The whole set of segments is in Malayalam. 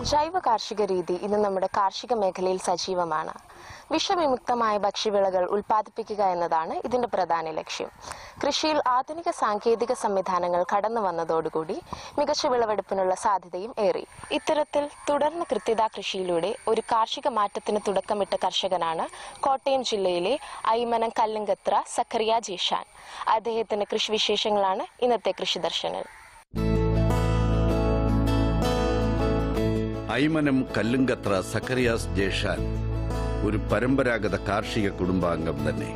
ജൈവ കാർഷിക രീതി ഇന്ന് നമ്മുടെ കാർഷിക മേഖലയിൽ സജീവമാണ്. വിഷവിമുക്തമായ ഭക്ഷ്യവിളകൾ ഉൽപ്പാദിപ്പിക്കുക എന്നതാണ് ഇതിന്റെ പ്രധാന ലക്ഷ്യം. കൃഷിയിൽ ആധുനിക സാങ്കേതിക സംവിധാനങ്ങൾ കടന്നു വന്നതോടുകൂടി മികച്ച വിളവെടുപ്പിനുള്ള സാധ്യതയും ഏറി. ഇത്തരത്തിൽ തുടർന്ന് കൃത്യതാ കൃഷിയിലൂടെ ഒരു കാർഷിക മാറ്റത്തിന് തുടക്കമിട്ട കർഷകനാണ് കോട്ടയം ജില്ലയിലെ ഐമനം കല്ലുങ്കത്ര സക്കറിയ ജീഷാൻ. അദ്ദേഹത്തിന്റെ കൃഷിവിശേഷങ്ങളാണ് ഇന്നത്തെ കൃഷി ദർശനം. ഐമനം കല്ലുങ്കത്ര സക്കറിയാസ് ജേഷാൻ ഒരു പരമ്പരാഗത കാർഷിക കുടുംബാംഗം തന്നെ.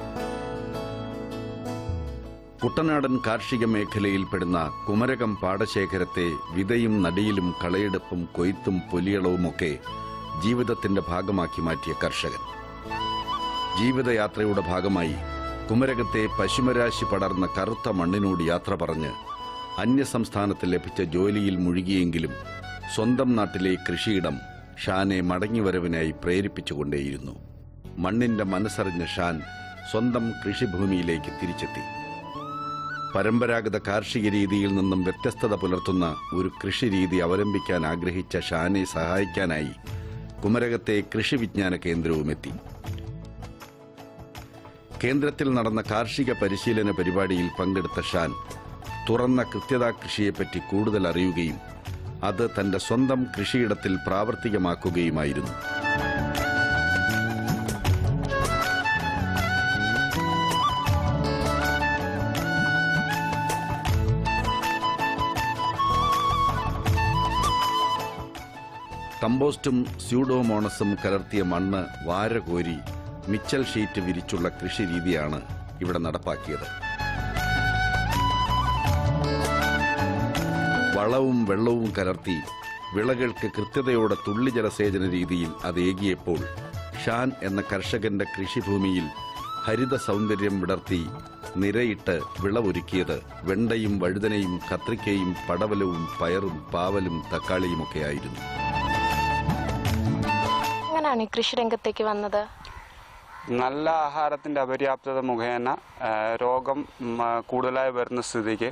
കുട്ടനാടൻ കാർഷിക മേഖലയിൽപ്പെടുന്ന കുമരകം പാടശേഖരത്തെ വിതയും നടിയിലും കളയെടുപ്പും കൊയ്ത്തും പൊലിയളവുമൊക്കെ ജീവിതത്തിന്റെ ഭാഗമാക്കി മാറ്റിയ കർഷകൻ. ജീവിതയാത്രയുടെ ഭാഗമായി കുമരകത്തെ പശുമരാശി പടർന്ന കറുത്ത മണ്ണിനോട് യാത്ര പറഞ്ഞ് അന്യസംസ്ഥാനത്ത് ലഭിച്ച ജോലിയിൽ മുഴുകിയെങ്കിലും സ്വന്തം നാട്ടിലെ കൃഷിയിടം ഷാനെ മടങ്ങിവരവിനായി പ്രേരിപ്പിച്ചുകൊണ്ടേയിരുന്നു. മണ്ണിന്റെ മനസ്സറിഞ്ഞ ഷാൻ സ്വന്തം കൃഷിഭൂമിയിലേക്ക് തിരിച്ചെത്തി. പരമ്പരാഗത കാർഷിക രീതിയിൽ നിന്നും വ്യത്യസ്തത പുലർത്തുന്ന ഒരു കൃഷിരീതി അവലംബിക്കാൻ ആഗ്രഹിച്ച ഷാനെ സഹായിക്കാനായി കുമരകത്തെ കൃഷി വിജ്ഞാന കേന്ദ്രവുമെത്തി. കേന്ദ്രത്തിൽ നടന്ന കാർഷിക പരിശീലന പരിപാടിയിൽ പങ്കെടുത്ത ഷാൻ തുറന്ന കൃത്യതാ കൃഷിയെപ്പറ്റി കൂടുതൽ അറിയുകയും അത് തന്റെ സ്വന്തം കൃഷിയിടത്തിൽ പ്രാവർത്തികമാക്കുകയുമായിരുന്നു. കമ്പോസ്റ്റും സ്യൂഡോമോണസും കലർത്തിയ മണ്ണ് വാരകോരി മിച്ചൽ ഷീറ്റ് വിരിച്ചുള്ള കൃഷിരീതിയാണ് ഇവിടെ നടപ്പാക്കിയത്. വളവും വെള്ളവും കലർത്തി വിളകൾക്ക് കൃത്യതയോടെ തുള്ളിജലസേചന രീതിയിൽ അത് ഏകിയപ്പോൾ ഷാൻ എന്ന കർഷകന്റെ കൃഷിഭൂമിയിൽ ഹരിത സൗന്ദര്യം വിടർത്തി നിരയിട്ട് വിളവൊരുക്കിയത് വെണ്ടയും വഴുതനയും കത്രിക്കയും പടവലവും പയറും പാവലും തക്കാളിയുമൊക്കെയായിരുന്നു. എങ്ങനെയാണ് കൃഷിരംഗത്തേക്ക് വന്നത്? നല്ല ആഹാരത്തിന്റെ അപര്യാപ്തത മുഖേന രോഗം കൂടുതലായി വരുന്ന സ്ഥിതിക്ക്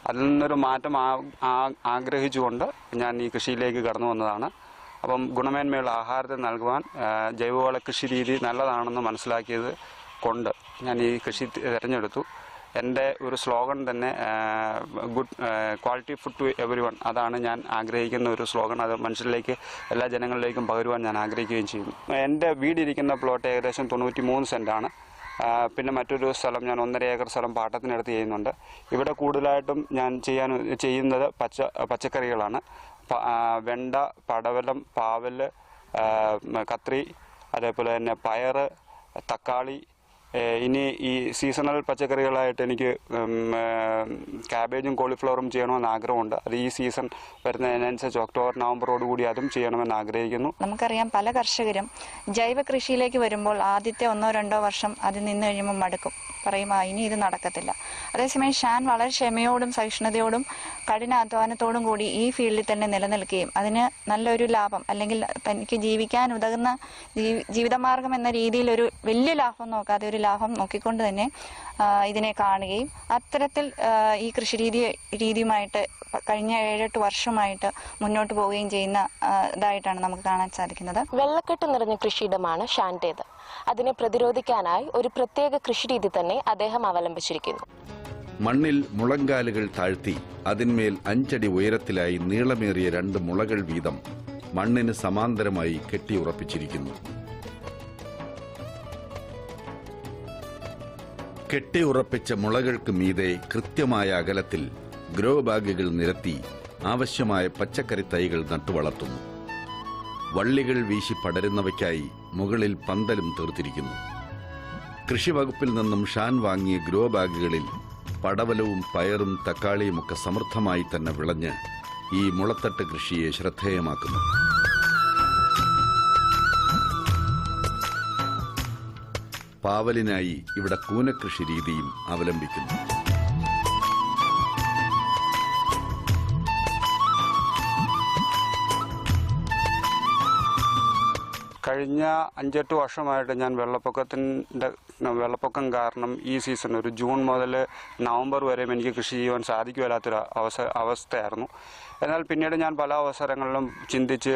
അതിൽ നിന്നൊരു മാറ്റം ആഗ്രഹിച്ചുകൊണ്ട് ഞാൻ ഈ കൃഷിയിലേക്ക് കടന്നു വന്നതാണ്. അപ്പം ഗുണമേന്മയുള്ള ആഹാരത്തെ നൽകുവാൻ ജൈവവള കൃഷി രീതി നല്ലതാണെന്ന് മനസ്സിലാക്കിയത് കൊണ്ട് ഞാൻ ഈ കൃഷി തിരഞ്ഞെടുത്തു. എൻ്റെ ഒരു സ്ലോഗൻ തന്നെ good quality food to everyone, അതാണ് ഞാൻ ആഗ്രഹിക്കുന്ന ഒരു സ്ലോഗൻ. അത് മനുഷ്യരിലേക്ക് എല്ലാ ജനങ്ങളിലേക്കും പകരുവാൻ ഞാൻ ആഗ്രഹിക്കുകയും ചെയ്യുന്നു. എൻ്റെ വീടിരിക്കുന്ന പ്ലോട്ട് ഏകദേശം 93 സെൻറ്റാണ്. പിന്നെ മറ്റൊരു സ്ഥലം ഞാൻ 1.5 ഏക്കർ സ്ഥലം പാട്ടത്തിനടുത്ത് ചെയ്യുന്നുണ്ട്. ഇവിടെ കൂടുതലായിട്ടും ഞാൻ ചെയ്യുന്നത് പച്ചക്കറികളാണ്. വെണ്ട, പടവലം, പാവല്, കത്രി, അതേപോലെ തന്നെ പയറ്, തക്കാളി. ഇനി ഈ സീസണൽ പച്ചക്കറികളായിട്ട് എനിക്ക് ക്യാബേജും കോളിഫ്ലവറും ചെയ്യണമെന്ന് ആഗ്രഹമുണ്ട്. അത് ഈ സീസൺ വരുന്നതിനനുസരിച്ച് ഒക്ടോബർ നവംബറോടുകൂടി അതും ചെയ്യണമെന്ന് ആഗ്രഹിക്കുന്നു. നമുക്കറിയാം, പല കർഷകരും ജൈവ കൃഷിയിലേക്ക് വരുമ്പോൾ ആദ്യത്തെ 1-2 വർഷം അതിൽ നിന്ന് കഴിയുമ്പോൾ മടുക്കും, പറയും ഇനി ഇത് നടക്കത്തില്ല. അതേസമയം ഷാൻ വളരെ ക്ഷമയോടും സഹിഷ്ണുതയോടും കഠിനാധ്വാനത്തോടും കൂടി ഈ ഫീൽഡിൽ തന്നെ നിലനിൽക്കുകയും അതിന് നല്ലൊരു ലാഭം, അല്ലെങ്കിൽ തനിക്ക് ജീവിക്കാൻ ഉതകുന്ന ജീവിതമാർഗം എന്ന രീതിയിൽ ഒരു വലിയ ലാഭം നോക്കാതെ ഒരു ലാഭം നോക്കിക്കൊണ്ട് തന്നെ ഇതിനെ കാണുകയും അത്തരത്തിൽ ഈ കൃഷി രീതിയുമായിട്ട് കഴിഞ്ഞ 7-8 വർഷമായിട്ട് മുന്നോട്ട് പോവുകയും ചെയ്യുന്ന ഇതായിട്ടാണ് നമുക്ക് കാണാൻ സാധിക്കുന്നത്. വെള്ളക്കെട്ട് നിറഞ്ഞ കൃഷിയിടമാണ് ഷാന്റേത്. അതിനെ പ്രതിരോധിക്കാനായി ഒരു പ്രത്യേക കൃഷിരീതി തന്നെ അദ്ദേഹം അവലംബിച്ചിരിക്കുന്നു. മണ്ണിൽ മുളങ്കാലുകൾ താഴ്ത്തി അതിന്മേൽ 5 അടി ഉയരത്തിലായി നീളമേറിയ 2 മുളകൾ വീതം മണ്ണിന് സമാന്തരമായി കെട്ടിയുറപ്പിച്ചിരിക്കുന്നു. കെട്ടിയുറപ്പിച്ച മുളകൾക്ക് മീതെ കൃത്യമായ അകലത്തിൽ ഗ്രോ ബാഗുകൾ നിരത്തി ആവശ്യമായ പച്ചക്കറി തൈകൾ നട്ടുവളർത്തുന്നു. വള്ളികൾ വീശി പടരുന്നവയ്ക്കായി മുകളിൽ പന്തലും തീർത്തിരിക്കുന്നു. കൃഷിവകുപ്പിൽ നിന്നും ഷാൻ വാങ്ങിയ ഗ്രോ ബാഗുകളിൽ പടവലവും പയറും തക്കാളിയുമൊക്കെ സമൃദ്ധമായി തന്നെ വിളഞ്ഞ് ഈ മുളത്തട്ട് കൃഷിയെ ശ്രദ്ധേയമാക്കുന്നു. പാവലിനായി ഇവിടെ കൂനക്കൃഷി രീതിയും അവലംബിക്കുന്നു. കഴിഞ്ഞ 5-8 വർഷമായിട്ട് ഞാൻ വെള്ളപ്പൊക്കം കാരണം ഈ സീസൺ ഒരു ജൂൺ മുതൽ നവംബർ വരെ എനിക്ക് കൃഷി ചെയ്യാൻ സാധിക്കുമല്ലാത്തൊരു അവസ്ഥയായിരുന്നു. എന്നാൽ പിന്നീട് ഞാൻ പല അവസരങ്ങളിലും ചിന്തിച്ച്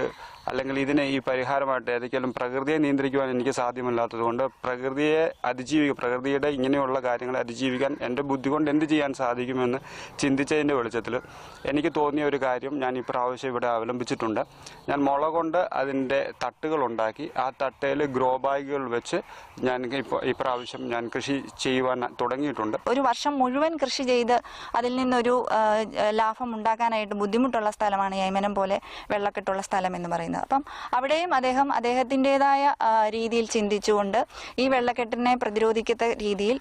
അല്ലെങ്കിൽ ഇതിന് ഈ പരിഹാരമായിട്ട് ഏതൊക്കെയാലും പ്രകൃതിയെ നിയന്ത്രിക്കുവാൻ എനിക്ക് സാധ്യമല്ലാത്തതുകൊണ്ട് പ്രകൃതിയുടെ ഇങ്ങനെയുള്ള കാര്യങ്ങളെ അതിജീവിക്കാൻ എൻ്റെ ബുദ്ധി കൊണ്ട് എന്ത് ചെയ്യാൻ സാധിക്കുമെന്ന് ചിന്തിച്ചതിൻ്റെ വെളിച്ചത്തിൽ എനിക്ക് തോന്നിയ ഒരു കാര്യം ഞാൻ ഇപ്രാവശ്യം ഇവിടെ അവലംബിച്ചിട്ടുണ്ട്. ഞാൻ മുള കൊണ്ട് അതിൻ്റെ തട്ടുകളുണ്ടാക്കി ആ തട്ടയിൽ ഗ്രോ ബാഗുകൾ വെച്ച് ഞാൻ ഇപ്രാവശ്യം ഞാൻ കൃഷി ചെയ്യുവാൻ തുടങ്ങിയിട്ടുണ്ട്. ഒരു വർഷം മുഴുവൻ കൃഷി ചെയ്ത് അതിൽ നിന്നൊരു ലാഭം ഉണ്ടാക്കാനായിട്ട് ബുദ്ധിമുട്ടുള്ള സ്ഥലമാണ് യമനം പോലെ വെള്ളക്കെട്ടുള്ള സ്ഥലം എന്ന് പറയുന്നത്. അപ്പം അവിടെയും അദ്ദേഹത്തിൻ്റെതായ രീതിയിൽ ചിന്തിച്ചുകൊണ്ട് ഈ വെള്ളക്കെട്ടിനെ പ്രതിരോധിക്കത്ത രീതിയിൽ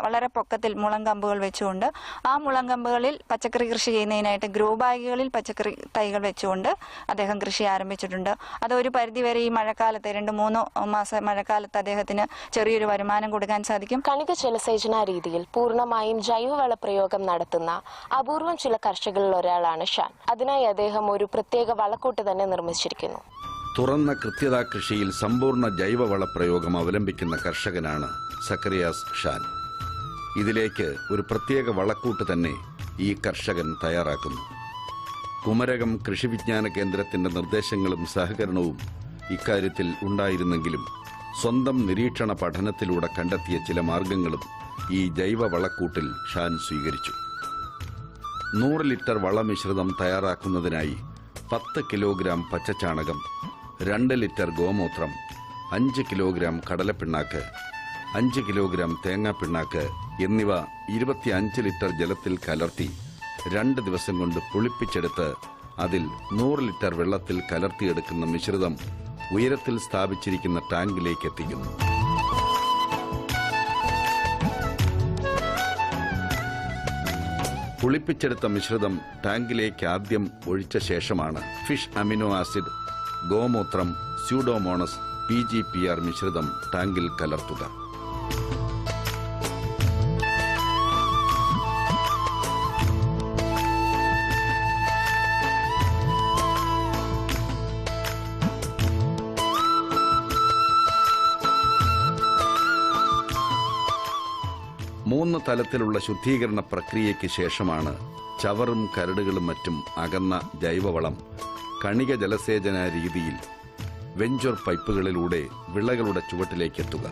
വളരെ പൊക്കത്തിൽ മുളങ്കമ്പുകൾ വെച്ചുകൊണ്ട് ആ മുളങ്കമ്പുകളിൽ പച്ചക്കറി കൃഷി ചെയ്യുന്നതിനായിട്ട് ഗ്രോ ബാഗുകളിൽ പച്ചക്കറി തൈകൾ വെച്ചുകൊണ്ട് അദ്ദേഹം കൃഷി ആരംഭിച്ചിട്ടുണ്ട്. അതൊരു പരിധിവരെ ഈ മഴക്കാലത്ത് 2-3 മാസം മഴക്കാലത്ത് അദ്ദേഹത്തിന് ചെറിയൊരു വരുമാനം കൊടുക്കാൻ സാധിക്കും. കണിക ജലസേചന രീതിയിൽ പൂർണ്ണമായും ജൈവവള പ്രയോഗം നടത്തുന്ന അപൂർവം ചില കർഷകരിൽ ഒരാളാണ് ഷാൻ. അതിനായി അദ്ദേഹം ഒരു പ്രത്യേക വളക്കൂട്ട് തന്നെ നിർമ്മിച്ചിരിക്കുന്നു. തുറന്ന കൃത്യതാ കൃഷിയിൽ സമ്പൂർണ്ണ ജൈവവള പ്രയോഗം അവലംബിക്കുന്ന കർഷകനാണ് സക്കറിയാസ് ഷാൻ. ഇതിലേക്ക് ഒരു പ്രത്യേക വളക്കൂട്ട് തന്നെ ഈ കർഷകൻ തയ്യാറാക്കുന്നു. കുമരകം കൃഷി വിജ്ഞാന കേന്ദ്രത്തിന്റെ നിർദ്ദേശങ്ങളും സഹകരണവും ഇക്കാര്യത്തിൽ ഉണ്ടായിരുന്നെങ്കിലും സ്വന്തം നിരീക്ഷണ പഠനത്തിലൂടെ കണ്ടെത്തിയ ചില മാർഗങ്ങളും ഈ ജൈവ വളക്കൂട്ടിൽ ഷാൻ സ്വീകരിച്ചു. 100 ലിറ്റർ വളമിശ്രിതം തയ്യാറാക്കുന്നതിനായി 10 കിലോഗ്രാം പച്ചച്ചാണകം, 2 ലിറ്റർ ഗോമൂത്രം, 5 കിലോഗ്രാം കടലപ്പിണ്ണാക്ക്, 5 കിലോഗ്രാം തേങ്ങാപ്പിണ്ണാക്ക് എന്നിവ 25 ലിറ്റർ ജലത്തിൽ കലർത്തി 2 ദിവസം കൊണ്ട് പുളിപ്പിച്ചെടുത്ത് അതിൽ 100 ലിറ്റർ വെള്ളത്തിൽ കലർത്തിയെടുക്കുന്ന മിശ്രിതം ഉയരത്തിൽ സ്ഥാപിച്ചിരിക്കുന്ന ടാങ്കിലേക്ക് എത്തിക്കുന്നു. പുളിപ്പിച്ചെടുത്ത മിശ്രിതം ടാങ്കിലേക്ക് ആദ്യം ഒഴിച്ച ശേഷമാണ് ഫിഷ് അമിനോ ആസിഡ്, ഗോമൂത്രം, സ്യൂഡോമോണസ്, PGPR മിശ്രിതം ടാങ്കിൽ കലർത്തുക. മൂന്ന് തലത്തിലുള്ള ശുദ്ധീകരണ പ്രക്രിയയ്ക്ക് ശേഷമാണ് ചവറും കരടുകളും മറ്റും അകന്ന ജൈവവളം കണിക ജലസേചന രീതിയിൽ വെഞ്ചർ പൈപ്പുകളിലൂടെ വിളകളുടെ ചുവട്ടിലേക്ക് എത്തുക.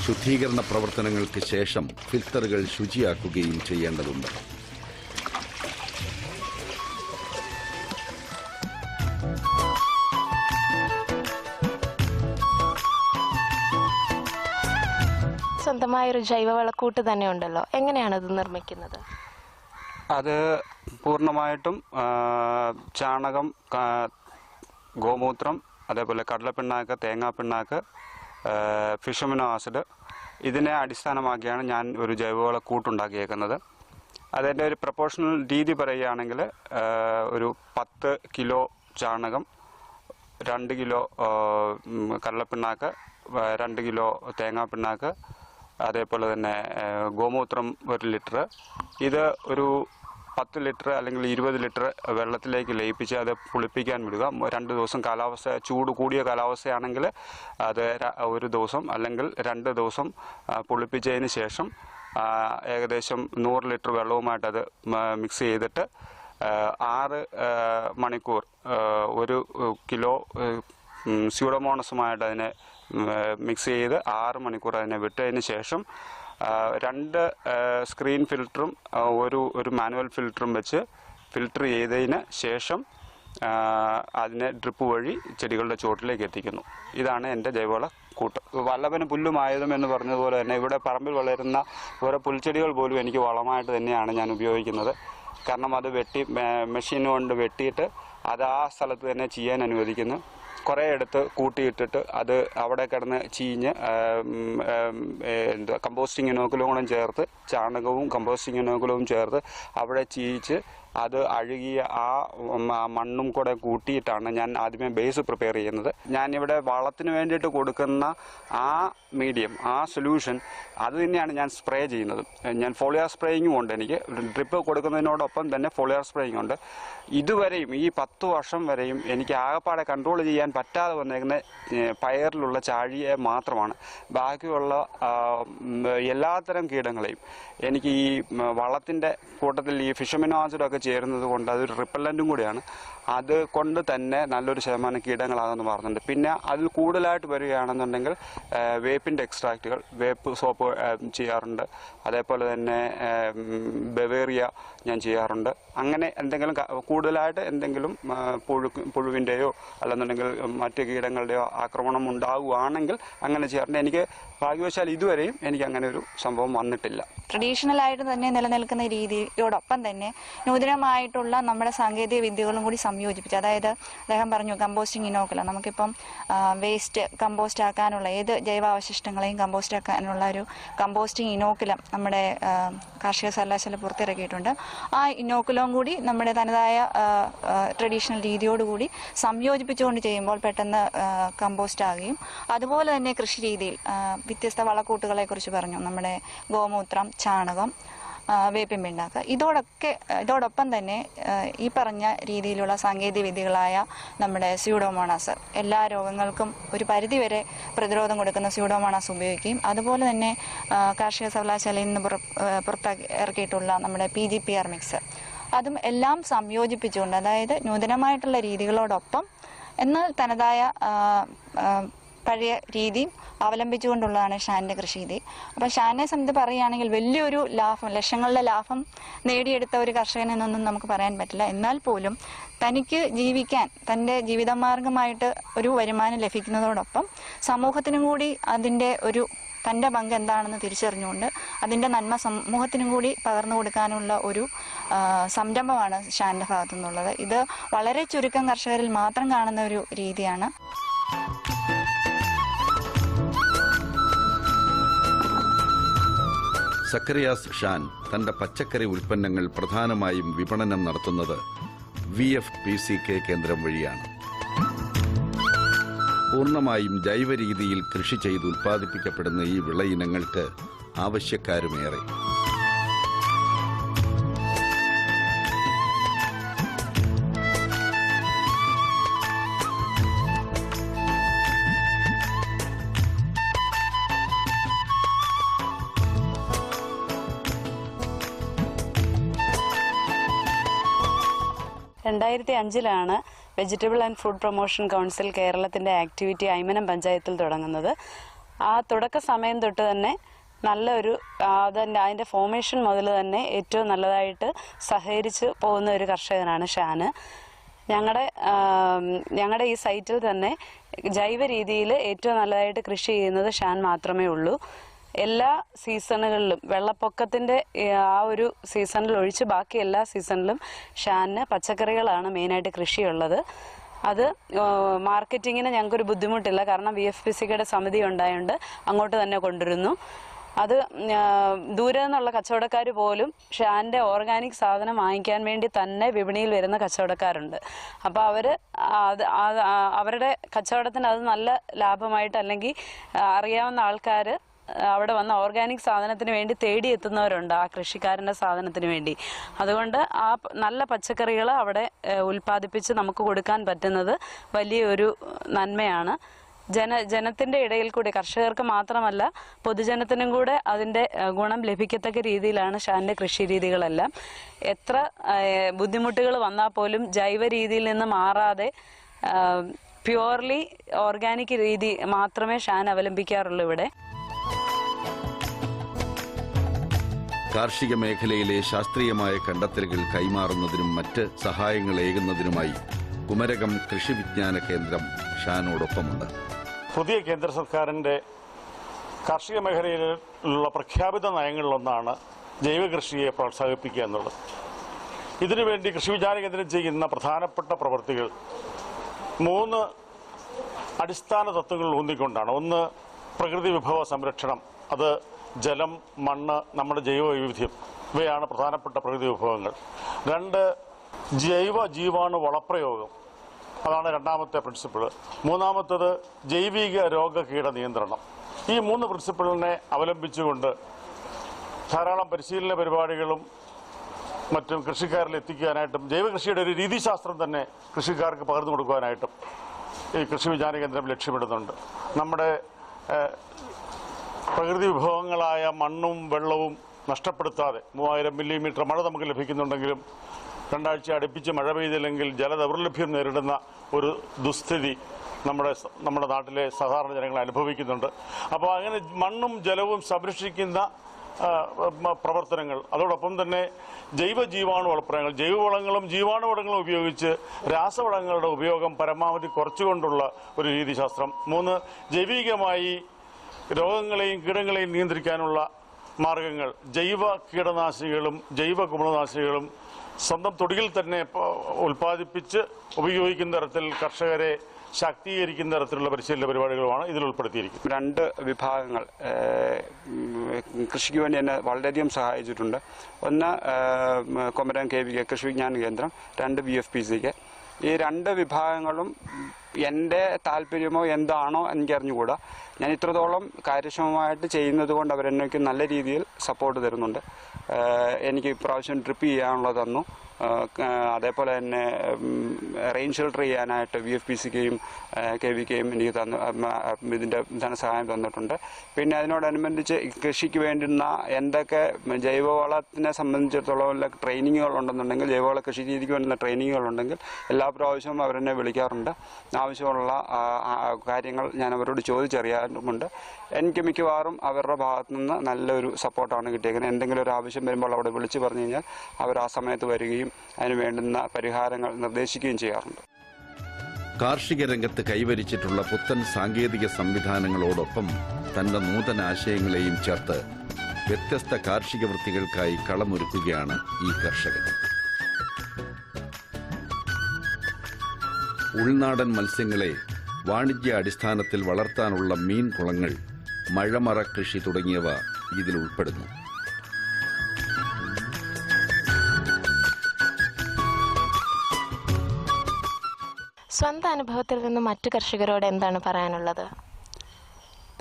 ശുദ്ധീകരണ പ്രവർത്തനങ്ങൾക്ക് ശേഷം ഫിൽറ്ററുകൾ ശുചിയാക്കുകയും ചെയ്യേണ്ടതുണ്ട്. സ്വന്തമായൊരു ജൈവവളക്കൂട്ട് തന്നെ ഉണ്ടല്ലോ, എങ്ങനെയാണ് ഇത് നിർമ്മിക്കുന്നത്? അത് പൂർണ്ണമായിട്ടും ചാണകം, ഗോമൂത്രം, അതേപോലെ കടലപ്പിണ്ണാക്ക്, തേങ്ങാപ്പിണ്ണാക്ക്, ഫിഷ് അമിനോ ആസിഡ് ഇതിനെ അടിസ്ഥാനമാക്കിയാണ് ഞാൻ ഒരു ജൈവവളക്കൂട്ടുണ്ടാക്കിയേക്കുന്നത്. അതിൻ്റെ ഒരു പ്രൊപ്പോർഷണൽ രീതി പറയുകയാണെങ്കിൽ ഒരു 10 കിലോ ചാണകം, 2 കിലോ കടലപ്പിണ്ണാക്ക്, 2 കിലോ തേങ്ങാപ്പിണ്ണാക്ക്, അതേപോലെ തന്നെ ഗോമൂത്രം 1 ലിറ്റർ, ഇത് ഒരു 10 ലിറ്റർ അല്ലെങ്കിൽ 20 ലിറ്റർ വെള്ളത്തിലേക്ക് ലയിപ്പിച്ച് അത് പുളിപ്പിക്കാൻ വിടുക. 2 ദിവസം ചൂട് കൂടിയ കാലാവസ്ഥയാണെങ്കിൽ അത് 1 ദിവസം അല്ലെങ്കിൽ 2 ദിവസം പുളിപ്പിച്ചതിന് ശേഷം ഏകദേശം 100 ലിറ്റർ വെള്ളവുമായിട്ട് അത് മിക്സ് ചെയ്തിട്ട് 6 മണിക്കൂർ 1 കിലോ സ്യൂഡോമോണസുമായിട്ട് അതിനെ മിക്സ് ചെയ്ത് 6 മണിക്കൂർ അതിനെ വിട്ടതിന് ശേഷം 2 സ്ക്രീൻ ഫിൽറ്ററും ഒരു മാനുവൽ ഫിൽറ്ററും വെച്ച് ഫിൽറ്റർ ചെയ്തതിന് ശേഷം അതിനെ ഡ്രിപ്പ് വഴി ചെടികളുടെ ചുവട്ടിലേക്ക് എത്തിക്കുന്നു. ഇതാണ് എൻ്റെ ജൈവവള കൂട്ട്. വല്ലഭന് പുല്ലുമായതും എന്ന് പറഞ്ഞതുപോലെ തന്നെ ഇവിടെ പറമ്പിൽ വളരുന്ന ഓരോ പുൽച്ചെടികൾ പോലും എനിക്ക് വളമായിട്ട് തന്നെയാണ് ഞാൻ ഉപയോഗിക്കുന്നത്. കാരണം അത് മെഷീൻ കൊണ്ട് വെട്ടിയിട്ട് അത് ആ സ്ഥലത്ത് തന്നെ ചെയ്യാൻ അനുവദിക്കുന്നു. കുറേ എടുത്ത് കൂട്ടിയിട്ടിട്ട് അത് അവിടെ കിടന്ന് ചീഞ്ഞ് കമ്പോസ്റ്റിംഗ് ഇനോക്കുലവും ചേർത്ത്, ചാണകവും കമ്പോസ്റ്റിംഗ് ഇനോക്കുലവും ചേർത്ത് അവിടെ ചീയിച്ച് അത് അഴുകിയ ആ മണ്ണും കൂടെ കൂട്ടിയിട്ടാണ് ഞാൻ ആദ്യമേ ബേസ് പ്രിപ്പയർ ചെയ്യുന്നത്. ഞാനിവിടെ വളത്തിന് വേണ്ടിയിട്ട് കൊടുക്കുന്ന ആ മീഡിയം, ആ സൊല്യൂഷൻ അത് തന്നെയാണ് ഞാൻ സ്പ്രേ ചെയ്യുന്നത്. ഞാൻ ഫോളിയർ സ്പ്രേയിങ്ങും ഉണ്ട്. എനിക്ക് ഡ്രിപ്പ് കൊടുക്കുന്നതിനോടൊപ്പം തന്നെ ഫോളിയർ സ്പ്രേയിങ് ഉണ്ട്. ഇതുവരെയും ഈ 10 വർഷം വരെയും എനിക്ക് ആകപ്പാടെ കൺട്രോൾ ചെയ്യാൻ പറ്റാതെ വന്നേക്കുന്ന പയറിലുള്ള ചാഴിയെ മാത്രമാണ്. ബാക്കിയുള്ള എല്ലാത്തരം കീടങ്ങളെയും എനിക്ക് ഈ വളത്തിൻ്റെ കൂട്ടത്തിൽ ഈ ഫിഷമിനോ ആസിഡൊക്കെ ചേരുന്നത് കൊണ്ട് അതൊരു റിപ്പല്ലൻറ്റും കൂടിയാണ്. അത് കൊണ്ട് തന്നെ നല്ലൊരു ശതമാനം കീടങ്ങളാകുമെന്ന് പറഞ്ഞിട്ടുണ്ട്. പിന്നെ അതിൽ കൂടുതലായിട്ട് വരികയാണെന്നുണ്ടെങ്കിൽ വേപ്പിൻ്റെ എക്സ്ട്രാക്റ്റുകൾ, വേപ്പ് സോപ്പ് ചെയ്യാറുണ്ട്. അതേപോലെ തന്നെ ബവേറിയ ഞാൻ ചെയ്യാറുണ്ട്. അങ്ങനെ എന്തെങ്കിലും കൂടുതലായിട്ട് എന്തെങ്കിലും പുഴുവിൻ്റെയോ അല്ലെന്നുണ്ടെങ്കിൽ മറ്റ് കീടങ്ങളുടെയോ ആക്രമണം ഉണ്ടാവുകയാണെങ്കിൽ അങ്ങനെ ചെയ്യാറുണ്ട്. എനിക്ക് ഭാഗ്യവശാൽ ഇതുവരെയും എനിക്ക് അങ്ങനെ ഒരു സംഭവം വന്നിട്ടില്ല. ട്രഡീഷണലായിട്ട് തന്നെ നിലനിൽക്കുന്ന രീതിയോടൊപ്പം തന്നെ നൂതനമായിട്ടുള്ള നമ്മുടെ സാങ്കേതിക വിദ്യകളും കൂടി സംയോജിപ്പിച്ച്, അതായത് അദ്ദേഹം പറഞ്ഞു കമ്പോസ്റ്റിംഗ് ഇനോക്കുലം, നമുക്കിപ്പം വേസ്റ്റ് കമ്പോസ്റ്റ് ആക്കാനുള്ള ഏത് ജൈവാവശിഷ്ടങ്ങളെയും കമ്പോസ്റ്റ് ആക്കാനുള്ള ഒരു കമ്പോസ്റ്റിംഗ് ഇനോക്കുലം നമ്മുടെ കാർഷിക സർവകലാശാല പുറത്തിറക്കിയിട്ടുണ്ട്. ആ ഇനോക്കുലവും കൂടി നമ്മുടെ തനതായ ട്രഡീഷണൽ രീതിയോടുകൂടി സംയോജിപ്പിച്ചുകൊണ്ട് ചെയ്യുമ്പോൾ പെട്ടെന്ന് കമ്പോസ്റ്റ് ആകുകയും, അതുപോലെ തന്നെ കൃഷി രീതിയിൽ വ്യത്യസ്ത വളക്കൂട്ടുകളെ കുറിച്ച് പറഞ്ഞു. നമ്മുടെ ഗോമൂത്രം, ചാണകം, വേപ്പിൻ പിണ്ണാക്ക്, ഇതോടൊപ്പം തന്നെ ഈ പറഞ്ഞ രീതിയിലുള്ള സാങ്കേതിക വിദ്യകളായ നമ്മുടെ സ്യൂഡോമോണാസ്, എല്ലാ രോഗങ്ങൾക്കും ഒരു പരിധിവരെ പ്രതിരോധം കൊടുക്കുന്ന സ്യൂഡോമോണാസ് ഉപയോഗിക്കുകയും, അതുപോലെ തന്നെ കാർഷിക സർവകലാശാലയിൽ നിന്ന് പുറത്തിറക്കിയിട്ടുള്ള നമ്മുടെ PGPR മിക്സ്, അതും എല്ലാം സംയോജിപ്പിച്ചുകൊണ്ട്, അതായത് നൂതനമായിട്ടുള്ള രീതികളോടൊപ്പം എന്നാൽ തനതായ പഴയ രീതിയും അവലംബിച്ചുകൊണ്ടുള്ളതാണ് ഷാനിൻ്റെ കൃഷി രീതി. അപ്പം ഷാനിനെ സംബന്ധിച്ച് പറയുകയാണെങ്കിൽ വലിയൊരു ലാഭം, ലക്ഷങ്ങളുടെ ലാഭം നേടിയെടുത്ത ഒരു കർഷകനെന്നൊന്നും നമുക്ക് പറയാൻ പറ്റില്ല. എന്നാൽ പോലും തനിക്ക് ജീവിക്കാൻ, തൻ്റെ ജീവിതമാർഗമായിട്ട് ഒരു വരുമാനം ലഭിക്കുന്നതോടൊപ്പം സമൂഹത്തിനും കൂടി അതിൻ്റെ തൻ്റെ പങ്ക് എന്താണെന്ന് തിരിച്ചറിഞ്ഞുകൊണ്ട് അതിൻ്റെ നന്മ സമൂഹത്തിനും കൂടി പകർന്നു കൊടുക്കാനുള്ള ഒരു സംരംഭമാണ് ഷാനിൻ്റെ ഭാഗത്തു നിന്നുള്ളത്. ഇത് വളരെ ചുരുക്കം കർഷകരിൽ മാത്രം കാണുന്ന ഒരു രീതിയാണ്. സക്കറിയാസ് ഷാൻ തന്റെ പച്ചക്കറി ഉൽപ്പന്നങ്ങൾ പ്രധാനമായും വിപണനം നടത്തുന്നത് VFPCK കേന്ദ്രം വഴിയാണ്. പൂർണ്ണമായും ജൈവ രീതിയിൽ കൃഷി ചെയ്ത് ഉൽപ്പാദിപ്പിക്കപ്പെടുന്ന ഈ വിളയിനങ്ങൾക്ക് ആവശ്യക്കാരുമേറെ. ലാണ് vegetable and food promotion council കേരളത്തിൻ്റെ ആക്ടിവിറ്റി ഐമനം പഞ്ചായത്തിൽ തുടങ്ങുന്നത്. ആ തുടക്ക സമയം തൊട്ട് തന്നെ നല്ലൊരു അതിൻ്റെ ഫോർമേഷൻ മുതൽ തന്നെ ഏറ്റവും നല്ലതായിട്ട് സഹകരിച്ച് പോകുന്ന ഒരു കർഷകനാണ് ഷാന്. ഞങ്ങളുടെ ഈ സൈറ്റിൽ തന്നെ ജൈവ രീതിയിൽ ഏറ്റവും നല്ലതായിട്ട് കൃഷി ചെയ്യുന്നത് ഷാൻ മാത്രമേ ഉള്ളൂ. എല്ലാ സീസണുകളിലും, വെള്ളപ്പൊക്കത്തിൻ്റെ ആ ഒരു സീസണിൽ ഒഴിച്ച് ബാക്കി എല്ലാ സീസണിലും ഷാനിന് പച്ചക്കറികളാണ് മെയിനായിട്ട് കൃഷിയുള്ളത്. അത് മാർക്കറ്റിങ്ങിന് ഞങ്ങൾക്കൊരു ബുദ്ധിമുട്ടില്ല, കാരണം VFPCKയുടെ സമിതി ഉണ്ടായതുകൊണ്ട് അങ്ങോട്ട് തന്നെ കൊണ്ടുവരുന്നു. അത് ദൂരെ നിന്നുള്ള കച്ചവടക്കാർ പോലും ഷാനിൻ്റെ ഓർഗാനിക് സാധനം വാങ്ങിക്കാൻ വേണ്ടി തന്നെ വിപണിയിൽ വരുന്ന കച്ചവടക്കാരുണ്ട്. അപ്പോൾ അവരുടെ കച്ചവടത്തിന് അത് നല്ല ലാഭമായിട്ട്, അല്ലെങ്കിൽ അറിയാവുന്ന ആൾക്കാർ അവിടെ വന്ന ഓർഗാനിക് സാധനത്തിന് വേണ്ടി തേടിയെത്തുന്നവരുണ്ട്, ആ കൃഷിക്കാരൻ്റെ സാധനത്തിന് വേണ്ടി. അതുകൊണ്ട് ആ നല്ല പച്ചക്കറികൾ അവിടെ ഉൽപ്പാദിപ്പിച്ച് നമുക്ക് കൊടുക്കാൻ പറ്റുന്നത് വലിയൊരു നന്മയാണ്. ജനത്തിൻ്റെ ഇടയിൽ കൂടി, കർഷകർക്ക് മാത്രമല്ല പൊതുജനത്തിനും കൂടെ അതിൻ്റെ ഗുണം ലഭിക്കത്തക്ക രീതിയിലാണ് ഷാനിൻ്റെ കൃഷി രീതികളെല്ലാം. എത്ര ബുദ്ധിമുട്ടുകൾ വന്നാൽ പോലും ജൈവ രീതിയിൽ നിന്ന് മാറാതെ പ്യുവർലി ഓർഗാനിക് രീതി മാത്രമേ ഷാൻ അവലംബിക്കാറുള്ളൂ ഇവിടെ. കാർഷിക മേഖലയിലെ ശാസ്ത്രീയമായ കണ്ടെത്തലുകൾ കൈമാറുന്നതിനും മറ്റ് സഹായങ്ങളേകുന്നതിനുമായി കുമരകം കൃഷി വിജ്ഞാന കേന്ദ്രം ഷാനോടൊപ്പമുണ്ട്. പുതിയ കേന്ദ്ര സർക്കാരിൻ്റെ കാർഷിക മേഖലയിലുള്ള പ്രഖ്യാപിത നയങ്ങളിലൊന്നാണ് ജൈവ കൃഷിയെ പ്രോത്സാഹിപ്പിക്കുക എന്നുള്ളത്. ഇതിനുവേണ്ടി കൃഷി വിജ്ഞാന കേന്ദ്രം ചെയ്യുന്ന പ്രധാനപ്പെട്ട പ്രവൃത്തികൾ 3 അടിസ്ഥാന തത്വങ്ങൾ ഊന്നിക്കൊണ്ടാണ്. ഒന്ന്, പ്രകൃതി വിഭവ സംരക്ഷണം. അത് ജലം, മണ്ണ്, നമ്മുടെ ജൈവ വൈവിധ്യം. ഇവയാണ് പ്രധാനപ്പെട്ട പ്രകൃതി വിഭവങ്ങൾ. 2, ജൈവ ജീവാണു വളപ്രയോഗം, അതാണ് രണ്ടാമത്തെ പ്രിൻസിപ്പിൾ. മൂന്നാമത്തത് ജൈവിക രോഗകീട നിയന്ത്രണം. ഈ 3 പ്രിൻസിപ്പിളിനെ അവലംബിച്ചുകൊണ്ട് ധാരാളം പരിശീലന പരിപാടികളും മറ്റും കൃഷിക്കാരിൽ എത്തിക്കാനായിട്ടും ജൈവകൃഷിയുടെ ഒരു രീതിശാസ്ത്രം തന്നെ കൃഷിക്കാർക്ക് പകർന്നു കൊടുക്കുവാനായിട്ടും ഈ കൃഷി വിജ്ഞാന കേന്ദ്രം ലക്ഷ്യമിടുന്നുണ്ട്. നമ്മുടെ പ്രകൃതി വിഭവങ്ങളായ മണ്ണും വെള്ളവും നഷ്ടപ്പെടുത്താതെ 3000 മില്ലിമീറ്റർ മഴ നമുക്ക് ലഭിക്കുന്നുണ്ടെങ്കിലും 2 ആഴ്ച അടുപ്പിച്ച് മഴ പെയ്തില്ലെങ്കിൽ ജലദൗർലഭ്യം നേരിടുന്ന ഒരു ദുസ്ഥിതി നമ്മുടെ നാട്ടിലെ സാധാരണ ജനങ്ങൾ അനുഭവിക്കുന്നുണ്ട്. അപ്പോൾ അങ്ങനെ മണ്ണും ജലവും സംരക്ഷിക്കുന്ന പ്രവർത്തനങ്ങൾ, അതോടൊപ്പം തന്നെ ജൈവ ജീവാണു വളപ്രയോഗങ്ങൾ, ജൈവവളങ്ങളും ജീവാണുവളങ്ങളും ഉപയോഗിച്ച് രാസവളങ്ങളുടെ ഉപയോഗം പരമാവധി കുറച്ചുകൊണ്ടുള്ള ഒരു രീതിശാസ്ത്രം. 3, ജൈവികമായി രോഗങ്ങളെയും കീടങ്ങളെയും നിയന്ത്രിക്കാനുള്ള മാർഗങ്ങൾ, ജൈവ കീടനാശിനികളും ജൈവ കുമിളനാശിനികളും സ്വന്തം തൊടിയിൽ തന്നെ ഉൽപ്പാദിപ്പിച്ച് ഉപയോഗിക്കുന്ന തരത്തിൽ കർഷകരെ ശാക്തീകരിക്കുന്ന തരത്തിലുള്ള പരിശീലന പരിപാടികളുമാണ് ഇതിൽ ഉൾപ്പെടുത്തിയിരിക്കുന്നത്. 2 വിഭാഗങ്ങൾ കൃഷിക്ക് വേണ്ടി എന്നെ വളരെയധികം സഹായിച്ചിട്ടുണ്ട്. ഒന്ന് കൊമരം KVK കൃഷി വിജ്ഞാന കേന്ദ്രം, 2 BFPCK. ഈ 2 വിഭാഗങ്ങളും എൻ്റെ താല്പര്യമോ എന്താണോ എനിക്കറിഞ്ഞുകൂടാ. ഞാൻ ഇത്രത്തോളം കാര്യക്ഷമമായിട്ട് ചെയ്യുന്നത് കൊണ്ട് അവരെനിക്ക് നല്ല രീതിയിൽ സപ്പോർട്ട് തരുന്നുണ്ട്. എനിക്ക് ഇപ്രാവശ്യം ട്രിപ്പ് ചെയ്യാനുള്ളത് തന്നു. അതേപോലെ തന്നെ റെയിൻ ഷെൽട്ടർ ചെയ്യാനായിട്ട് BFPCKയും KVKയും എനിക്ക് ഇതിൻ്റെ ധനസഹായം തന്നിട്ടുണ്ട്. പിന്നെ അതിനോടനുബന്ധിച്ച് കൃഷിക്ക് വേണ്ടുന്ന എന്തൊക്കെ ജൈവവളത്തിനെ സംബന്ധിച്ചിടത്തോളം ട്രെയിനിങ്ങുകൾ ഉണ്ടെന്നുണ്ടെങ്കിൽ, ജൈവവള കൃഷി രീതിക്ക് വേണ്ടുന്ന ട്രെയിനിങ്ങുകളുണ്ടെങ്കിൽ എല്ലാ പ്രാവശ്യവും അവരെന്നെ വിളിക്കാറുണ്ട്. ആവശ്യമുള്ള കാര്യങ്ങൾ ഞാൻ അവരോട് ചോദിച്ചറിയാറുമുണ്ട്. എനിക്ക് മിക്കവാറും അവരുടെ ഭാഗത്തു നിന്ന് നല്ലൊരു സപ്പോർട്ടാണ് കിട്ടിയേക്കുന്നത്. എന്തെങ്കിലും ഒരു ആവശ്യം വരുമ്പോൾ അവിടെ വിളിച്ച് പറഞ്ഞു കഴിഞ്ഞാൽ അവർ ആ സമയത്ത് വരികയും അതിന് വേണ്ടുന്ന പരിഹാരങ്ങൾ നിർദ്ദേശിക്കുകയും ചെയ്യാറുണ്ട്. കാർഷിക രംഗത്ത് കൈവരിച്ചിട്ടുള്ള പുത്തൻ സാങ്കേതിക സംവിധാനങ്ങളോടൊപ്പം തന്റെ നൂതന ആശയങ്ങളെയും ചേർത്ത് വ്യത്യസ്ത കാർഷിക വൃത്തികൾക്കായി കളമൊരുക്കുകയാണ് ഈ കർഷകൻ. ഉൾനാടൻ മത്സ്യങ്ങളെ വാണിജ്യ അടിസ്ഥാനത്തിൽ വളർത്താനുള്ള മീൻ കുളങ്ങൾ, മഴമറ കൃഷി തുടങ്ങിയവ ഇതിൽ ഉൾപ്പെടുന്നു. സ്വന്തം അനുഭവത്തിൽ നിന്ന് മറ്റു കർഷകരോട് എന്താണ് പറയാനുള്ളത്?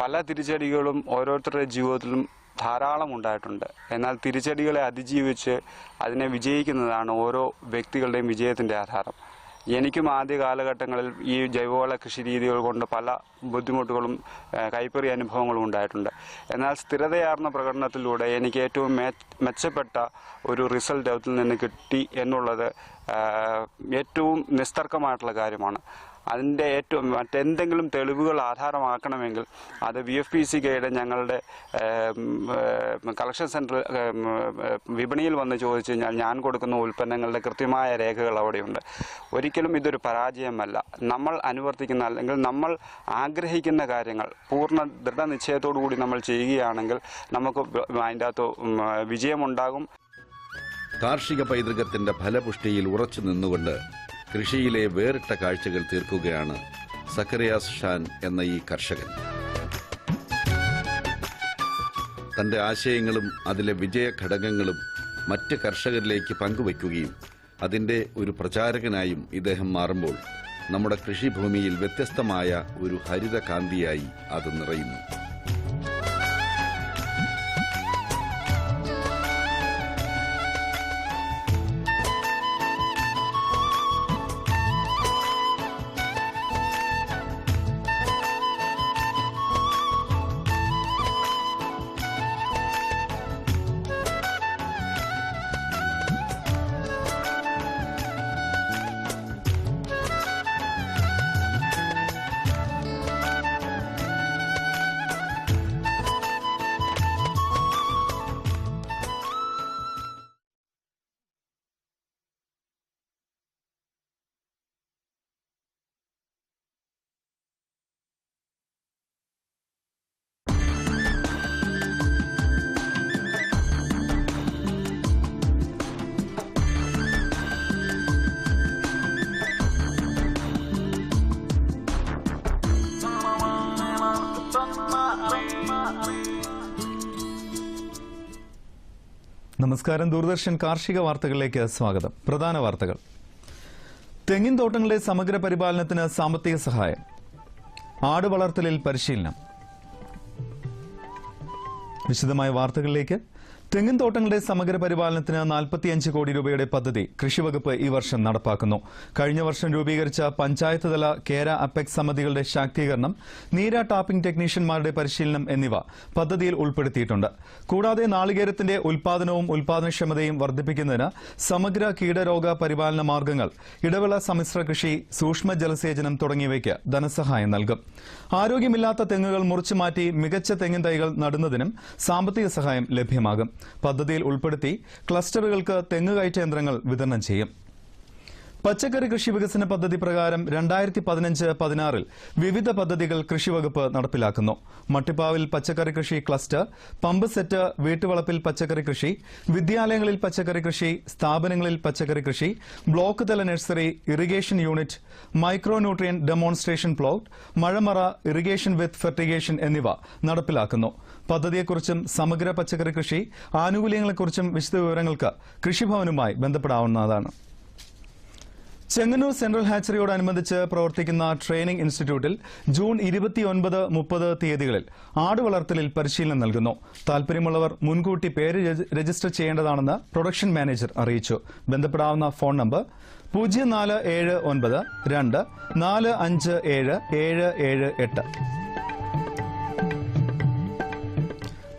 പല തിരിച്ചടികളും ഓരോരുത്തരുടെ ജീവിതത്തിലും ധാരാളം ഉണ്ടായിട്ടുണ്ട്. എന്നാൽ തിരിച്ചടികളെ അതിജീവിച്ച് അതിനെ വിജയിക്കുന്നതാണ് ഓരോ വ്യക്തികളുടെയും വിജയത്തിൻ്റെ ആധാരം. എനിക്കും ആദ്യ കാലഘട്ടങ്ങളിൽ ഈ ജൈവവള കൃഷി രീതികൾ കൊണ്ട് പല ബുദ്ധിമുട്ടുകളും കൈപ്പറിയ അനുഭവങ്ങളും ഉണ്ടായിട്ടുണ്ട്. എന്നാൽ സ്ഥിരതയാർന്ന പ്രകടനത്തിലൂടെ എനിക്ക് ഏറ്റവും മെച്ചപ്പെട്ട ഒരു റിസൾട്ട് അതിൽ നിന്ന് കിട്ടി എന്നുള്ളത് ഏറ്റവും നിസ്തർക്കമായിട്ടുള്ള കാര്യമാണ്. അതിൻ്റെ ഏറ്റവും മറ്റെന്തെങ്കിലും തെളിവുകൾ ആധാരമാക്കണമെങ്കിൽ അത് BFPCKയുടെ ഞങ്ങളുടെ കളക്ഷൻ സെൻറ്റർ വിപണിയിൽ വന്ന് ചോദിച്ചു കഴിഞ്ഞാൽ ഞാൻ കൊടുക്കുന്ന ഉൽപ്പന്നങ്ങളുടെ കൃത്യമായ രേഖകൾ അവിടെയുണ്ട്. ഒരിക്കലും ഇതൊരു പരാജയമല്ല. നമ്മൾ അനുവർത്തിക്കുന്ന അല്ലെങ്കിൽ നമ്മൾ ആഗ്രഹിക്കുന്ന കാര്യങ്ങൾ പൂർണ്ണ ദൃഢനിശ്ചയത്തോടു കൂടി നമ്മൾ ചെയ്യുകയാണെങ്കിൽ നമുക്ക് അതിൻ്റെ അകത്ത് വിജയമുണ്ടാകും. കാർഷിക പൈതൃകത്തിന്റെ ഫലപുഷ്ടിയിൽ ഉറച്ചു നിന്നുകൊണ്ട് കൃഷിയിലെ വേറിട്ട കാഴ്ചകൾ തീർക്കുകയാണ് സക്കറിയാസ് ഷാൻ എന്ന ഈ കർഷകൻ. തന്റെ ആശയങ്ങളും അതിലെ വിജയഘടകങ്ങളും മറ്റ് കർഷകരിലേക്ക് പങ്കുവയ്ക്കുകയും അതിൻ്റെ ഒരു പ്രചാരകനായും ഇദ്ദേഹം മാറുമ്പോൾ നമ്മുടെ കൃഷിഭൂമിയിൽ വ്യത്യസ്തമായ ഒരു ഹരിത കാന്തിയായി അത് നിറയുന്നു. നമസ്കാരം. ദൂരദർശൻ കാർഷിക വാർത്തകളിലേക്ക് സ്വാഗതം. പ്രധാന വാർത്തകൾ. തെങ്ങിൻ തോട്ടങ്ങളുടെ സമഗ്ര പരിപാലനത്തിന് സാമ്പത്തിക സഹായം. ആട് വളർത്തലിൽ പരിശീലനം. വിശദമായ വാർത്തകളിലേക്ക്. തെങ്ങിൻ തോട്ടങ്ങളുടെ സമഗ്ര പരിപാലനത്തിന് 45 കോടി രൂപയുടെ പദ്ധതി കൃഷിവകുപ്പ് ഈ വർഷം നടപ്പാക്കുന്നു. കഴിഞ്ഞ വർഷം രൂപീകരിച്ച പഞ്ചായത്ത് തല കേര അപ്പെക്സ് സമിതികളുടെ ശാക്തീകരണം, നീര ടാപ്പിംഗ് ടെക്നീഷ്യന്മാരുടെ പരിശീലനം എന്നിവ പദ്ധതിയിൽ ഉൾപ്പെടുത്തിയിട്ടുണ്ട്. കൂടാതെ നാളികേരത്തിന്റെ ഉൽപാദനവും ഉൽപാദനക്ഷമതയും വർദ്ധിപ്പിക്കുന്നതിന് സമഗ്ര കീടരോഗ പരിപാലന മാർഗങ്ങൾ, ഇടവിള സമ്മിശ്ര കൃഷി, സൂക്ഷ്മ ജലസേചനം തുടങ്ങിയവയ്ക്ക് ധനസഹായം നൽകും. ആരോഗ്യമില്ലാത്ത തെങ്ങുകൾ മുറിച്ചുമാറ്റി മികച്ച തെങ്ങിൻ തൈകൾ നടുന്നതിനും സാമ്പത്തിക സഹായം ലഭ്യമാകും. പദ്ധതിയിൽ ഉൾപ്പെടുത്തി ക്ലസ്റ്ററുകൾക്ക് തെങ്ങുകയറ്റ യന്ത്രങ്ങൾ വിതരണം ചെയ്യും. പച്ചക്കറി കൃഷി വികസന പദ്ധതി പ്രകാരം 2015-16 വിവിധ പദ്ധതികൾ കൃഷിവകുപ്പ് നടപ്പിലാക്കുന്നു. മട്ടിപ്പാവിൽ പച്ചക്കറി കൃഷി ക്ലസ്റ്റർ, പമ്പ് സെറ്റ്, വീട്ടുവളപ്പിൽ പച്ചക്കറി കൃഷി, വിദ്യാലയങ്ങളിൽ പച്ചക്കറി കൃഷി, സ്ഥാപനങ്ങളിൽ പച്ചക്കറി കൃഷി, ബ്ലോക്ക് തല nursery, irrigation unit, micro nutrient demonstration plot, മഴമറ, ഇറിഗേഷൻ വിത്ത് ഫെർട്ടിഗേഷൻ എന്നിവ നടപ്പിലാക്കുന്നു. പദ്ധതിയെക്കുറിച്ചും സമഗ്ര പച്ചക്കറി കൃഷി ആനുകൂല്യങ്ങളെക്കുറിച്ചും വിശദവിവരങ്ങൾക്ക് കൃഷിഭവനുമായി ബന്ധപ്പെടാവുന്നതാണ്. ചെങ്ങന്നൂർ സെൻട്രൽ ഹാച്ചറിയോടനുബന്ധിച്ച് പ്രവർത്തിക്കുന്ന ട്രെയിനിംഗ് ഇൻസ്റ്റിറ്റ്യൂട്ടിൽ ജൂൺ 29-30 തീയതികളിൽ ആട് വളർത്തലിൽ പരിശീലനം നൽകുന്നു. താൽപര്യമുള്ളവർ മുൻകൂട്ടി പേര് രജിസ്റ്റർ ചെയ്യേണ്ടതാണെന്ന് പ്രൊഡക്ഷൻ മാനേജർ അറിയിച്ചു. ബന്ധപ്പെടാവുന്ന ഫോൺ നമ്പർ 0479 2457778.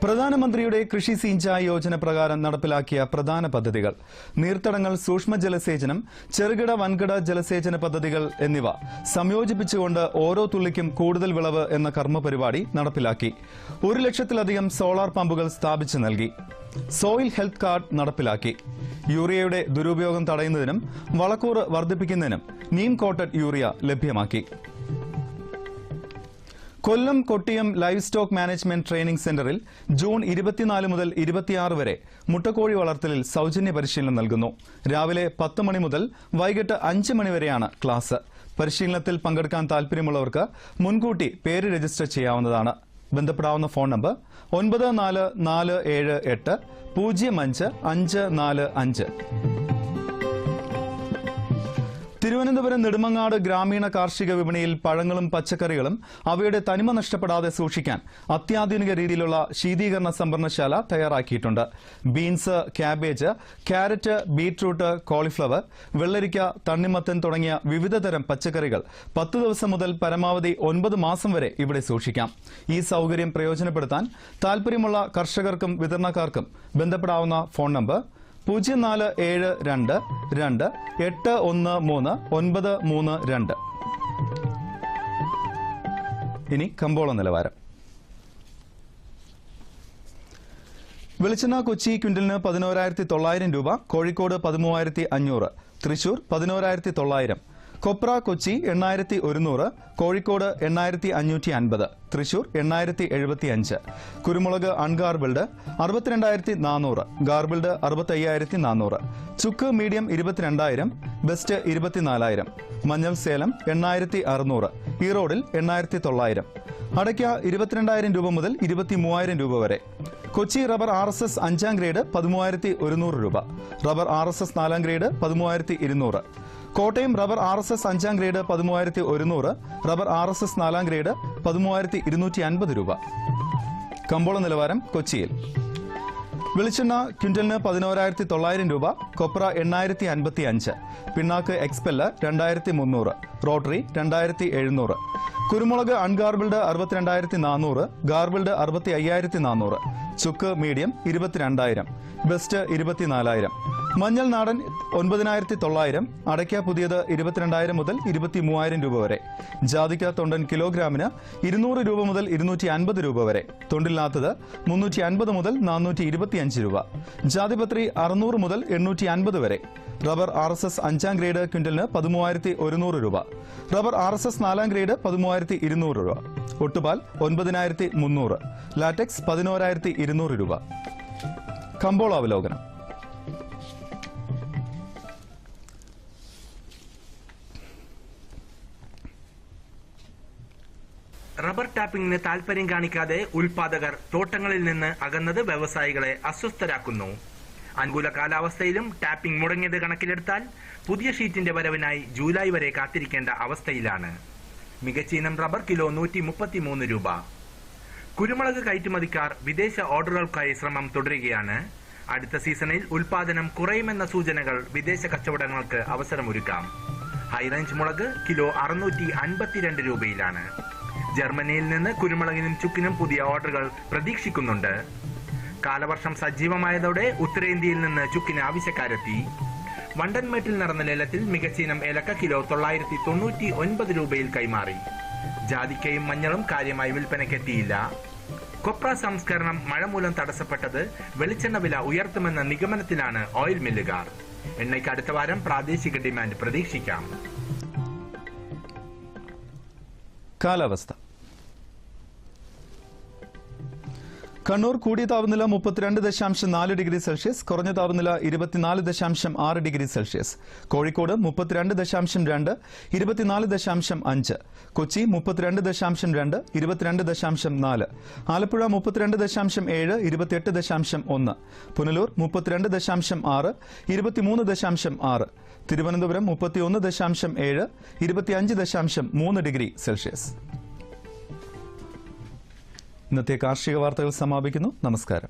പ്രധാനമന്ത്രിയുടെ കൃഷി സിഞ്ചായ് യോജന പ്രകാരം നടപ്പിലാക്കിയ പ്രധാന പദ്ധതികൾ: നീർത്തടങ്ങൾ, സൂക്ഷ്മ ജലസേചനം, ചെറുകിട വൻകിട ജലസേചന പദ്ധതികൾ എന്നിവ സംയോജിപ്പിച്ചുകൊണ്ട് ഓരോ തുള്ളിക്കും കൂടുതൽ വിളവ് എന്ന കർമ്മ പരിപാടി നടപ്പിലാക്കി. 1 ലക്ഷത്തിലധികം സോളാർ പമ്പുകൾ സ്ഥാപിച്ചു നൽകി. സോയിൽ ഹെൽത്ത് കാർഡ് നടപ്പിലാക്കി. യൂറിയയുടെ ദുരുപയോഗം തടയുന്നതിനും വളക്കൂറ് വർദ്ധിപ്പിക്കുന്നതിനും നീം കോട്ടഡ് യൂറിയ ലഭ്യമാക്കി. Kollam Kottiyam live stock management training സെന്ററിൽ ജൂൺ 24 മുതൽ 26 വരെ മുട്ടക്കോഴി വളർത്തലിൽ സൗജന്യ പരിശീലനം നൽകുന്നു. രാവിലെ 10 മണി മുതൽ വൈകിട്ട് 5 മണി വരെയാണ് ക്ലാസ്. പരിശീലനത്തിൽ പങ്കെടുക്കാൻ താൽപര്യമുള്ളവർക്ക് മുൻകൂട്ടി പേര് രജിസ്റ്റർ ചെയ്യാവുന്നതാണ്. ബന്ധപ്പെടാവുന്ന ഫോൺ നമ്പർ 9478055545. തിരുവനന്തപുരം നെടുമങ്ങാട് ഗ്രാമീണ കാർഷിക വിപണിയിൽ പഴങ്ങളും പച്ചക്കറികളും അവയുടെ തനിമ നഷ്ടപ്പെടാതെ സൂക്ഷിക്കാൻ അത്യാധുനിക രീതിയിലുള്ള ശീതീകരണ സംഭരണശാല തയ്യാറാക്കിയിട്ടുണ്ട്. Beans, cabbage, carrot, beetroot, cauliflower, വെള്ളരിക്ക, തണ്ണിമത്തൻ തുടങ്ങിയ വിവിധ തരം പച്ചക്കറികൾ 10 ദിവസം മുതൽ പരമാവധി 9 മാസം വരെ ഇവിടെ സൂക്ഷിക്കാം. ഈ സൗകര്യം പ്രയോജനപ്പെടുത്താൻ താൽപര്യമുള്ള കർഷകർക്കും വിതരണക്കാർക്കും ബന്ധപ്പെടാവുന്ന ഫോൺ നമ്പർ 04722813 ഇനി കമ്പോള നിലവാരം. വെളിച്ചെണ്ണ കൊച്ചി ക്വിന്റലിന് 11,900 രൂപ, കോഴിക്കോട് 13,500, തൃശൂർ 11,900. കൊപ്ര കൊച്ചി 8,100, കോഴിക്കോട് 8,550, തൃശൂർ 8,075. കുരുമുളക് അൺഗാർബിൾഡ് 62,400, ഗാർബിൾഡ് 65,400. ചുക്ക് മീഡിയം 22,000, ബെസ്റ്റ് 24,000. മഞ്ഞൾ സേലം 8,600, ഈറോഡിൽ 8,900. അടയ്ക്ക 22,000 രൂപ മുതൽ 23,000 രൂപ വരെ. കൊച്ചി റബ്ബർ RSS 5ാം ഗ്രേഡ് 13,100 രൂപ, rubber RSS 4ാം grade 13,200. Kottayam rubber RSS 5ാം grade 13,100, rubber RSS 4ാം grade 13,250 രൂപ. കമ്പോള നിലവാരം കൊച്ചിയിൽ. വെളിച്ചെണ്ണ ക്വിന്റലിന് 11,900 രൂപ, കൊപ്ര 8,055, പിണ്ണാക്ക് എക്സ്പെല്ല് 2,300, റോട്ടറി 2,700. കുരുമുളക് അൺഗാർബിൾഡ് 62,400, ഗാർബിൾഡ് 65,400. ചുക്ക് മീഡിയം 22,000, ബെസ്റ്റ് 24,000. മഞ്ഞൾ നാടൻ 9,900, അടയ്ക്ക പുതിയത് 22,000 മുതൽ 23,000 രൂപ വരെ. ജാതിക്ക തൊണ്ടൻ കിലോഗ്രാമിന് 200 രൂപ മുതൽ 250 രൂപ വരെ. തൊണ്ടില്ലാത്തത് 350 മുതൽ 425 രൂപ. ജാതിപത്രി 600 മുതൽ 850 വരെ. റബ്ബർ RSS 5ാം ഗ്രേഡ് ക്വിന്റലിന് 13,100 രൂപ, റബ്ബർ RSS 4ാം ഗ്രേഡ് 13,200 രൂപ. ഒട്ടുപാൽ 9,300, ലാറ്റക്സ് 11,200 രൂപ. കമ്പോള അവലോകനം. റബ്ബർ ടാപ്പിംഗിന് താൽപര്യം കാണിക്കാതെ ഉൽപാദകർ തോട്ടങ്ങളിൽ നിന്ന് അകന്നത് വ്യവസായികളെ അസ്വസ്ഥരാക്കുന്നു. അനുകൂല കാലാവസ്ഥയിലും ടാപ്പിംഗ് മുടങ്ങിയത് കണക്കിലെടുത്താൽ പുതിയ ഷീറ്റിന്റെ വരവിനായി ജൂലൈ വരെ കാത്തിരിക്കേണ്ട അവസ്ഥയിലാണ്. മികച്ച ഇനം റബ്ബർ കിലോ 133 രൂപ. കുരുമുളക് കയറ്റുമതിക്കാർ വിദേശ ഓർഡറുകൾക്കായി ശ്രമം തുടരുകയാണ്. അടുത്ത സീസണിൽ ഉൽപാദനം കുറയുമെന്ന സൂചനകൾ വിദേശ കച്ചവടങ്ങൾക്ക് അവസരമൊരുക്കാം. ഹൈറേഞ്ച് മുളക് കിലോ 652 രൂപയിലാണ്. ജർമ്മനിയിൽ നിന്ന് കുരുമുളകിനും ചുക്കിനും പുതിയ ഓർഡറുകൾ പ്രതീക്ഷിക്കുന്നുണ്ട്. കാലവർഷം സജീവമായതോടെ ഉത്തരേന്ത്യയിൽ നിന്ന് ചുക്കിന് ആവശ്യക്കാരെത്തി. വണ്ടൻമേട്ടിൽ നടന്ന ലേലത്തിൽ മികച്ച ഇനം ഏലക്ക കിലോ 999 രൂപയിൽ കൈമാറി. ജാതിക്കയും മഞ്ഞളും കാര്യമായി വിൽപ്പനയ്ക്കെത്തിയില്ല. കൊപ്ര സംസ്കരണം മഴ മൂലം തടസ്സപ്പെട്ടത് വെളിച്ചെണ്ണ വില ഉയർത്തുമെന്ന നിഗമനത്തിലാണ് ഓയിൽ മില്ലുകാർ. എണ്ണയ്ക്ക് അടുത്ത വാരം പ്രാദേശിക ഡിമാൻഡ് പ്രതീക്ഷിക്കാം. കാലാവസ്ഥ. കണ്ണൂർ കൂടിയ താപനില 32.4 ഡിഗ്രി സെൽഷ്യസ്, കുറഞ്ഞ താപനില 24.6 degree Celsius. Kozhikode 32.2, 24.5. Kochi 32.2, 22.4. Alappuzha 32.7, 28.1. Punalur 32.6, 23.6. Thiruvananthapuram 31.7, 25.3 degree Celsius. ഇന്നത്തെ കാർഷിക വാർത്തകൾ സമാപിക്കുന്നു. നമസ്കാരം.